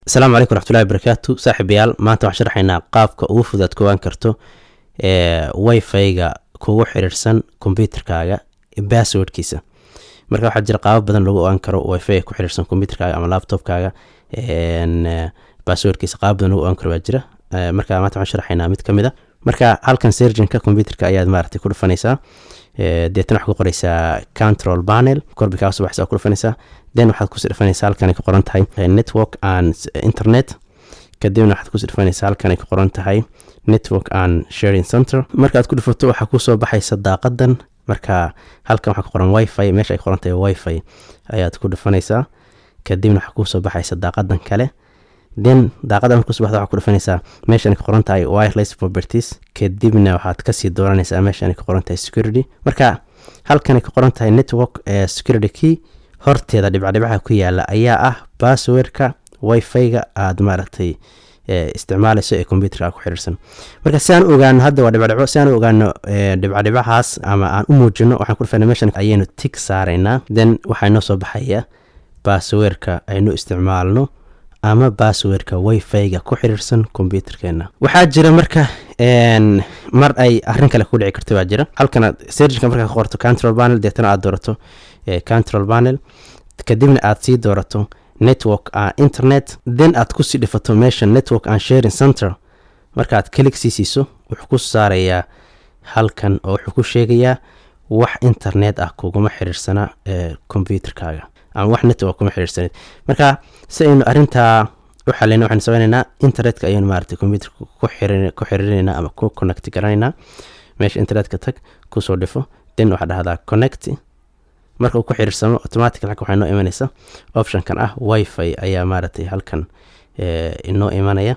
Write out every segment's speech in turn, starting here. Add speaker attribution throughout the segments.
Speaker 1: السلام عليكم ورحمة الله وبركاته. صاحب يال maanta waxaan sharaxaynaa qaabka ugu fudud ku waan karto wifi-ga kugu xiriirsan computerkaaga passwordkiisa. Marka waxaa jira qaab badan lagu ogaan karo wifi ku xiriirsan computerkaaga ama laptopkaaga passwordkiisa qaab badan lagu ogaan karo waa jira. Marka maanta waxaan sharaxaynaa mid kamid ah. Marka halkan search-ka computerka ayaad maaragtay ku dhufanaysaa. deetana waxaad ku qoraysaa control panel korbika soo baxaysa ku dhufanaysaa. then waxaad ku dhufanaysaa halkan ay ku qoran tahay network and internet. kadibna waxaad ku dhufanaysaa halkan ay ku qoran tahay network and sharing center. markaad ku dhufato waxa ku soo baxaysa daaqadan. marka halkan waxa ku qoran wifi meesha ay qoran tahay wifi ayaad ku dhufanaysaa. kadibna waxa ku soo baxaysa daaqadan kale. then daaqadan ku soo baxda waxa ku dhufanaysaa meesha ay qoran tahay wireless properties. kadibna waxaad ka sii dooranaysaa meesha ay qoran tahay security. marka halkan ay qoran tahay network security key horteeda dhibcaha ku yaala ayaa ah passwordka wifi-ga aad maaragtay isticmaalayso ee computerka ku xiriirsan. marka si aan ogaano hadda waa dhibco si aan ogaano dhibcahaas ama aan u muujino waxaan ku dhufanaa meeshan ayaynu tick saaraynaa. then waxaa noo soo baxaya passwordka aynu isticmaalno ama passwordka wifi-ga ku xiriirsan computerkeena. waxaa jira marka mar ay arrin kale ku dhici karto waa jira. halkan search-ka marka ka qorto control panel deetana aad doorato control panel kadibna aad sii doorato network internet then aad ku sii dhifato meesha network and sharing center. marka aad click siiso wuxuu ku saarayaa halkan oo wuxuu ku sheegayaa wax internet ah kuguma xiriirsana computerkaaga ama wax network kuma xiriirsanid. marka si aynu arrinta u xalino waxaan samaynaynaa internetka ayaynu maaragtay computerka ku xiriirinayna ama ku connect garanaynaa. meesha internetka tag ku soo dhifo then waxaa dhahdaa connect. marka uu ku xiriirsamo automatically waxaa noo imanaysa option-kan ah wifi ayaa maaragtay halkan inoo imanaya.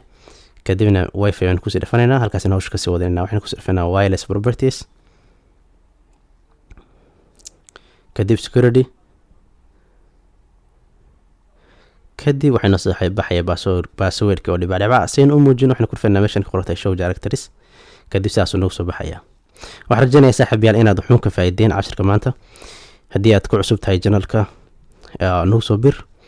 Speaker 1: kadibna wifi aan ku sii dhifanaynaa halkaas inoo ka sii wadaynaa. waxaan ku sii dhifanaa wireless properties kadib security kadib waxaynu soo baxaya passwordka oo dhibcaha siin u muujino. waxaan ku dhufanaa meeshan ku qortay show directories kadib saas uu soo baxaya. waxaan rajaynayaa saaxiib yaal inaad wuxuun ka faa'iideen casharka maanta. haddii aad ku cusub tahay channelka nagu soo bir